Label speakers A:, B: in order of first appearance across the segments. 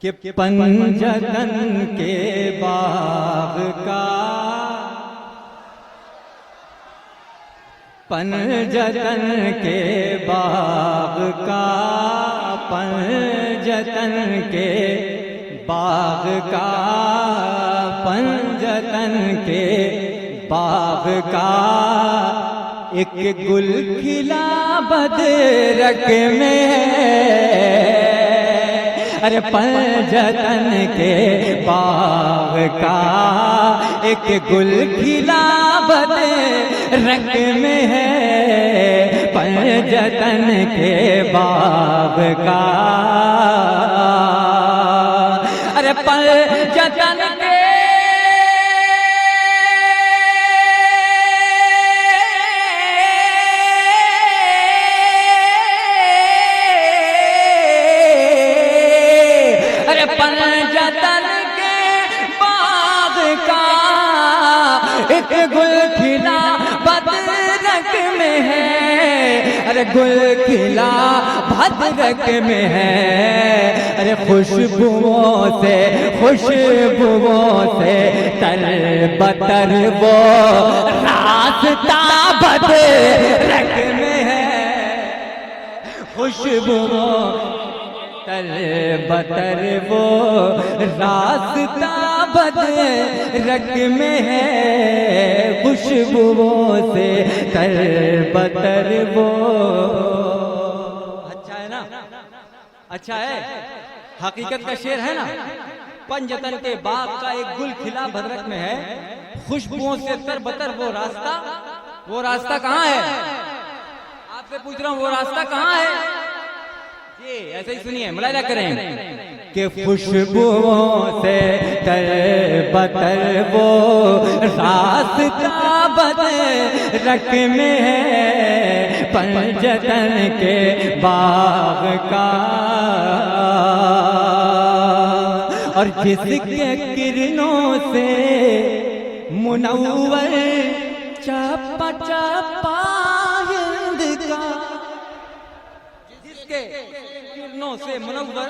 A: कि पंजतन के बाग का, पंजतन के बाग का, पंजतन के बाग का, पंजतन के बाग का एक गुल खिला बदरक में है। अरे पंजतन के बाग का एक गुल खिला बदरक में है। पंजतन के बाग का, अरे पंजतन के पंजतन के बाग का एक गुल खिला बदरक में है। अरे गुल खिला बदरक में है। अरे खुशबुओं से, खुशबुओं से तर बतर वो रास्ता बदरक में है। खुशबुओं तर बतर वो रास्ता बदरक में है। खुशबुओं से तर बतर वो। अच्छा है ना, अच्छा है, हकीकत का शेर है ना। पंजतन के बाग का एक गुल खिला बदरक में है। खुशबुओं से तर बतर वो रास्ता कहाँ है? आपसे पूछ रहा हूँ, वो रास्ता कहाँ है? ये ऐसे ही सुनिए, मुलायदा करें कि खुशबुओं से तर बतर वो रास्ता बदरक में है। पंजतन के बाग का, और जिसके किरणों से मुनव्वर चप्पा चप्पा हिंद का, जिसके किरणों से मुनव्वर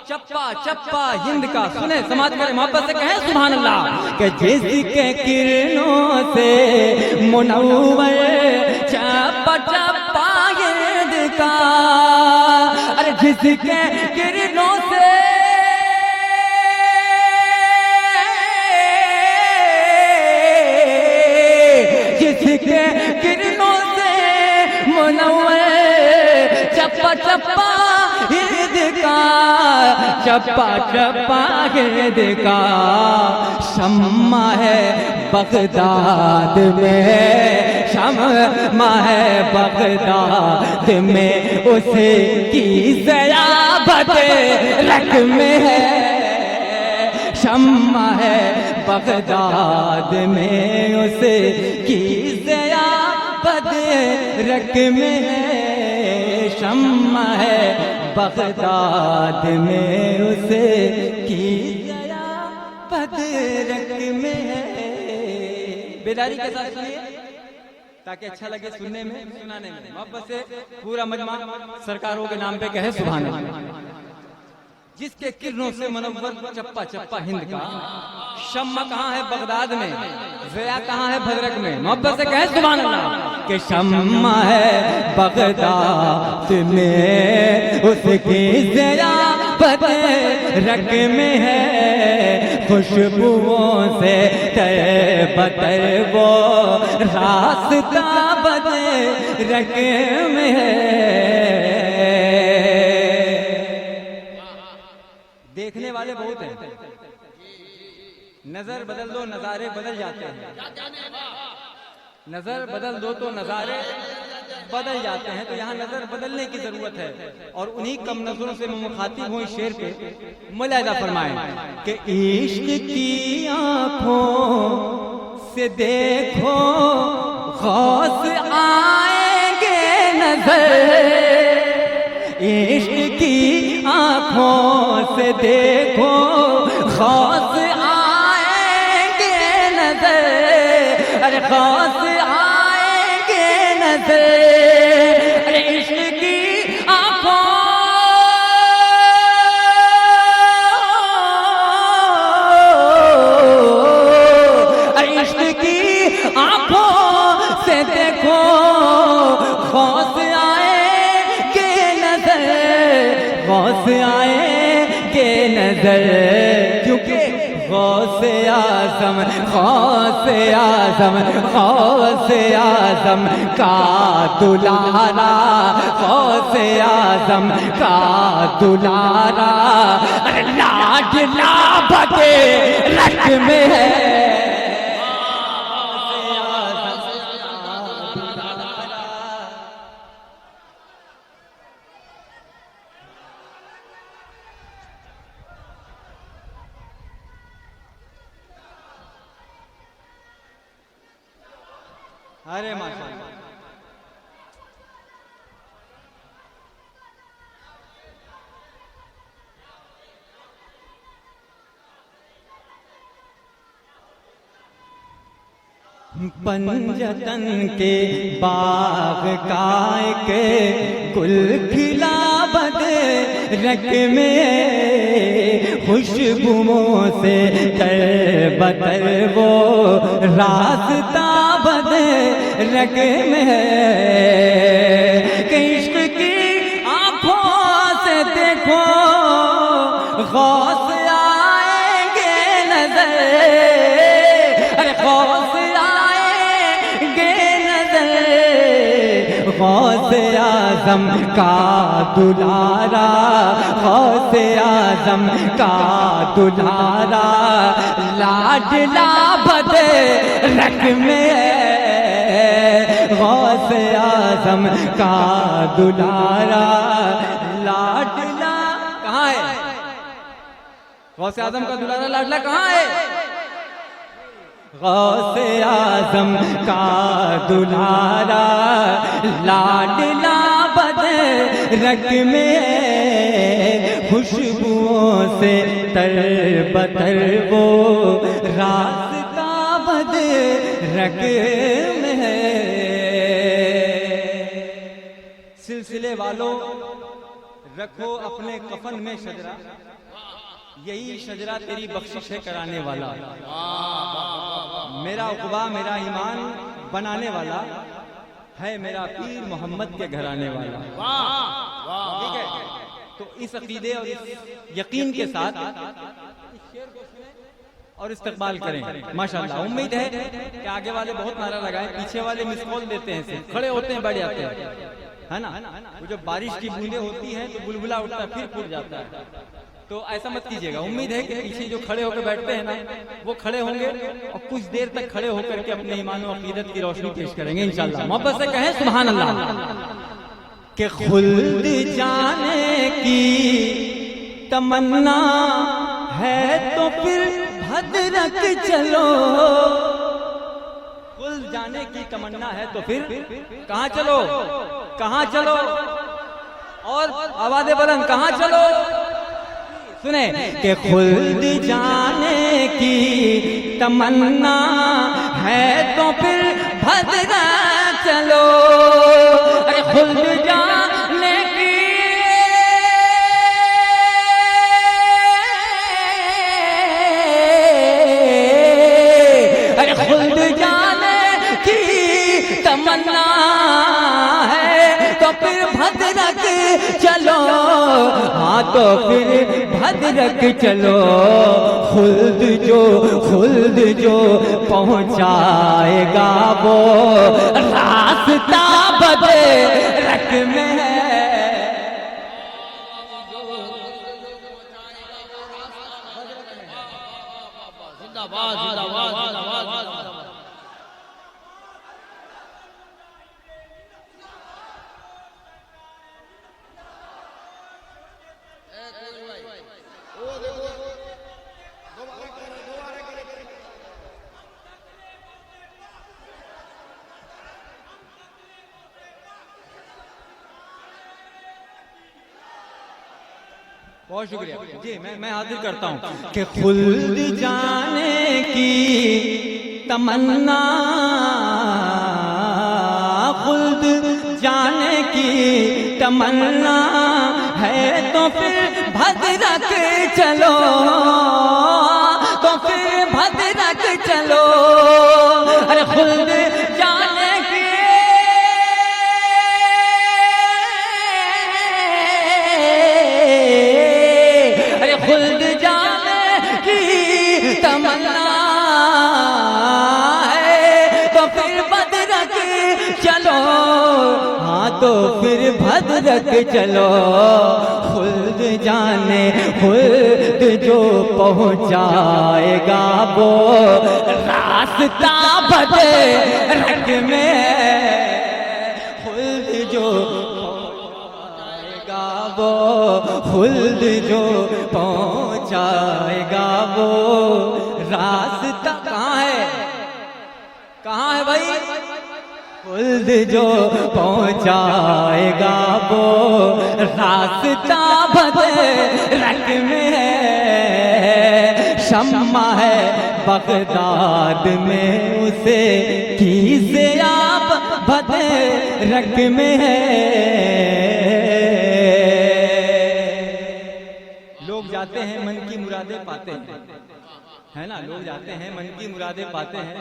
A: चप्पा चप्पा हिंद का। सुने, समाज करें, मोहब्बत से कहें सुभान अल्लाह। कि जिसके किरणों से मुनव्वर चप्पा चप्पा हिंद का। अरे जिसके किरणों से, जिसके किरणों से मुनव्वर चप्पा चप्पा हिंद का, चप्पा चप्पा हिंद का शम्मा है बगदाद में। शम्मा है बगदाद में, उसे की ज़याबत रक में है। शम्मा है बगदाद में, उसे की ज़याबत रक में है। शम्मा है बगदाद में, उसे की ज़याबत रक में है। बेदारी के साथ सुनिए ताकि अच्छा लगे सुनने में, सुनाने में। मोहब्बत से पूरा मजमा सरकारों के नाम पे कहे सुभान अल्लाह। जिसके किरणों से मुनव्वर चप्पा चप्पा हिंद का। शम्मा कहाँ है? बगदाद में। ज़या कहाँ है? भद्रक में। मोहब्बत से कहे सुभान अल्लाह। कि शम्मा है बगदाद में, उसकी ज़या बदरक में है। खुशबुओं से तर बतर वो रास्ता बदरक में है। देखने वाले बहुत हैं, नजर बदल दो नजारे बदल जाते हैं। नजर बदल दो तो नजारे बदल जाते हैं। तो यहाँ नजर बदलने की जरूरत है। और उन्हीं कम नजरों से मैं मुखातिब हूँ इस शेर पे। मुलाहिदा फरमाएं कि इश्क की आंखों से देखो गौस आएंगे नजर। इश्क की आंखों से देखो गौस आएंगे नजर। अरे गौस आएंगे नजर। अरे इश्क की आंखों नजर, क्योंकि गौसे आज़म गौसे आज़म गौसे आज़म का दुलारा, गौसे आज़म का दुलारा लाडला बगे रख में है। अरे माशाअल्लाह, पंजतन के बाग का एक गुल खिला बदरक में, खुशबुओं से तर बतर वो रास्ता बदरक में है। कि इश्क की आँखों से देखो गौस आएंगे नजर, अरे गौस गौसे आज़म का दुलारा, गौसे आज़म का दुलारा लाडला बदरक में है। गौसे आज़म का दुलारा लाडला कहाँ है? गौसे आज़म का दुलारा लाडला कहाँ है? गौसे आज़म का दुलारा लाडला बदरक में, खुशबुओं से तर बतर वो रास्ता बदरक में है। सिलसिले वालों रखो अपने कफन में शजरा, यही शजरा तेरी बख्शिश है कराने वाला। मेरा उक़बा मेरा ईमान बनाने वाला है मेरा पीर मोहम्मद के घराने वाला। ठीक है, तो इस अकीदे और इस यकीन के साथ और इस्तकबाल करें माशाअल्लाह। उम्मीद है कि आगे वाले बहुत नारा लगाएं, पीछे वाले मिस कॉल देते हैं, सिर्फ खड़े होते हैं, बैठ जाते हैं, है ना। वो जब बारिश की बूंदें होती हैं तो बुलबुला उठता है, फिर फूट जाता है। तो ऐसा मत कीजिएगा। उम्मीद है कि पीछे जो खड़े होकर बैठते हैं ना, वो खड़े होंगे और कुछ देर तक खड़े होकर के अपने ईमान और अकीदत की रोशनी पेश करेंगे इंशाअल्लाह। मोहब्बत से कहें सुभान अल्लाह। कि खुल्द जाने की तमन्ना है तो फिर भद्रक चलो, खुल्द जाने की तमन्ना है तो फिर कहाँ चलो, कहाँ चलो, और आवाज़ें बुलंद, कहाँ चलो। सुने कि खुल्द जाने की तमन्ना है तो फिर भद्रा चलो, अरे खुल्द जाने की, अरे खुल्द जाने की तमन्ना है तो फिर भद्रक चलो, हाँ तो फिर भद्रक चलो। खुल्द जो पहुँचाएगा वो रास्ता बदरक में है। जिंदाबाद जिंदाबाद जिंदाबाद। बहुत शुक्रिया जी, मैं हाजिर करता हूँ कि खुल्द जाने की तमन्ना, खुल्द जाने की तमन्ना है तो फिर भद्रक चलो, तो फिर भद्रक चलो, अरे खुल्द जाने की, अरे खुल्द तो फिर भद्रक चलो, खुल्द जाने खुल्द जो पहुँचाएगा वो रास्ता भद्रक में है। खुल्द जो पहुँचाएगा वो, खुल्द जो पहुँचाएगा वो रास्ता कहाँ है, कहाँ है भाई? खुल्द जो पहुँचाएगा वो रास्ता भद्रक में है। शम्मा है बगदाद में उसे कीज़े आप भद्रक में है। लोग जाते हैं मन की मुरादें पाते हैं, है ना, लोग जाते हैं मन की मुरादें पाते हैं।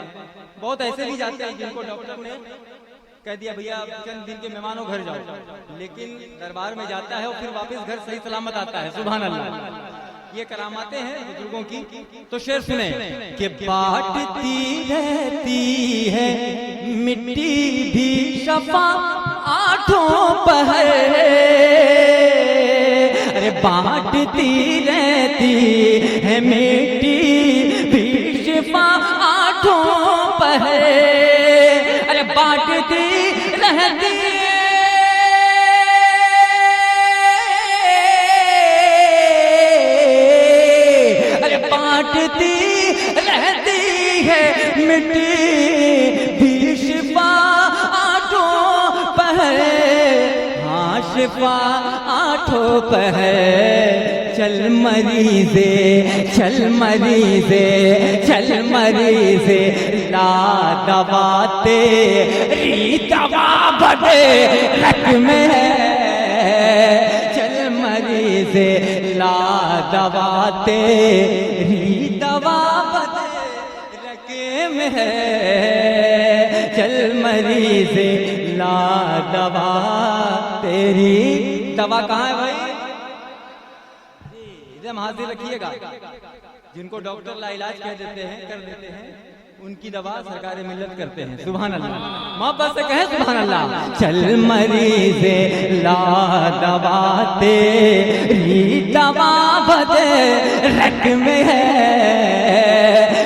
A: बहुत ऐसे भी जाते हैं जिनको डॉक्टर ने कह दिया भैया चंद दिन के मेहमानों घर जाओ, लेकिन दरबार में जाता है और फिर वापस घर सही सलामत आता है। सुभान अल्लाह, ये करामातें हैं बुजुर्गों की। तो शेर सुने कि बांटती रहती है मिट्टी भी शफा आठों पहर, अरे बांटती रहती है मिट्टी भी शफा आठों पहर, अरे बांटती रहती बांटती रहती है मिट्टी भी शिफा आठों पहर, हाँ शिफा आठों पहर। चल मरीज़े चल मरीज़े चल मरीज़े ला दवा तेरी दवा भद्रक में है। चल मरीज़े ला दवा तेरी दवा भद्रक में है। चल मरीज़े ला दवा तेरी दवा कहाँ है भाई? एकदम हाजिर रखिएगा। जिनको डॉक्टर लाइलाज कह देते हैं कर देते हैं, उनकी दवा सरकार मिल्लत करते हैं। सुभान अल्लाह, मोहब्बत से कहें सुभान अल्लाह। चल मरीज़े ला दवा तेरी दवा भद्रक में है।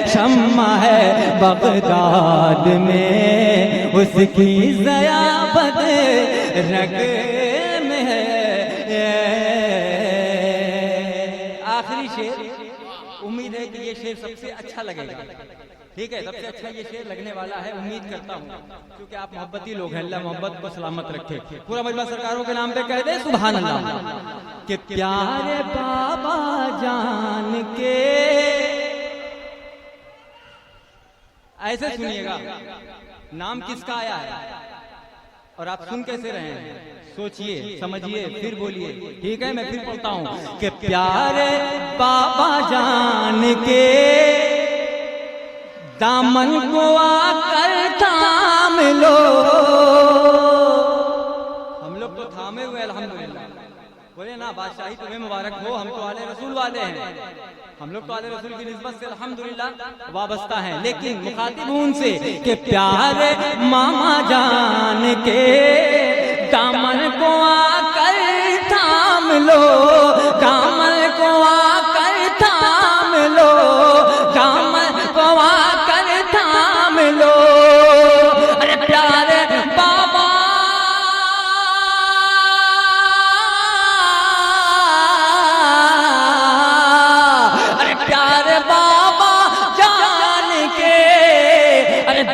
A: शम्मा है बगदाद में उसकी ज़या भद्रक में है। आखिरी शेर, उम्मीद है कि ये शेर सबसे अच्छा लगेगा। ठीक है, सबसे अच्छा ये शेर लगने वाला है, उम्मीद करता हूँ, क्योंकि आप मोहब्बती लोग हैं। अल्लाह मोहब्बत को सलामत रखे। पूरा मजमा सरकारों के नाम पे कह दे सुभान अल्लाह। कि प्यारे बाबा जान के, ऐसे सुनिएगा, नाम किसका आया है और आप सुन कैसे रहे हैं, सोचिए समझिए फिर बोलिए। ठीक है, मैं फिर पढ़ता हूँ कि प्यारे बाबा जान के दामन को आकर थाम लो। हम लोग तो थामे हुए अल्हम्दुलिल्लाह। बोले ना बादशाही तुम्हें मुबारक हो, हम तो आले रसूल वाले हैं, हम लोग तो आले रसूल की निस्बत से अल्हम्दुलिल्लाह वाबस्ता हैं। लेकिन मुखातिब हूं उनसे कि प्यारे मामा जान के दामन को आकर थाम लो, दामन को आकर थाम लो, दामन को आकर थाम लो। अरे प्यारे बाबा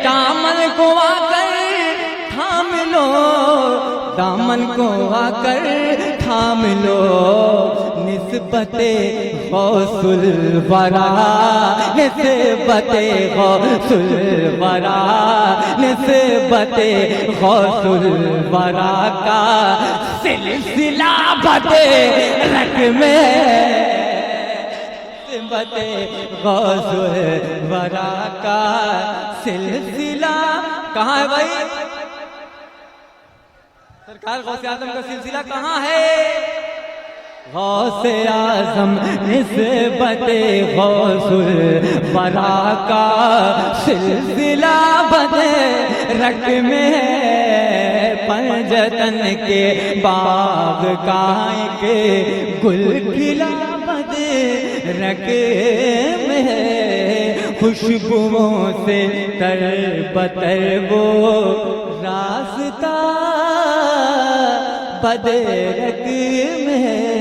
A: दामन को आकर थाम लो, दामन को आकर थाम लो। निस्बते गौसुल वरा, निस्बते गौसुल वरा, निस्बते गौसुल वरा का सिलसिला भद्रक में। गौसुल वरा का सिलसिला कहाँ है भाई? सरकार गौसे आजम का सिलसिला कहाँ है? गौसे आजम निस्बते गौसुल वरा का सिलसिला भद्रक में है। पंजतन के बाग का एक गुल खिला बद रक में है, खुशबुओं से तर बतर वो रास्ता बदरक में है।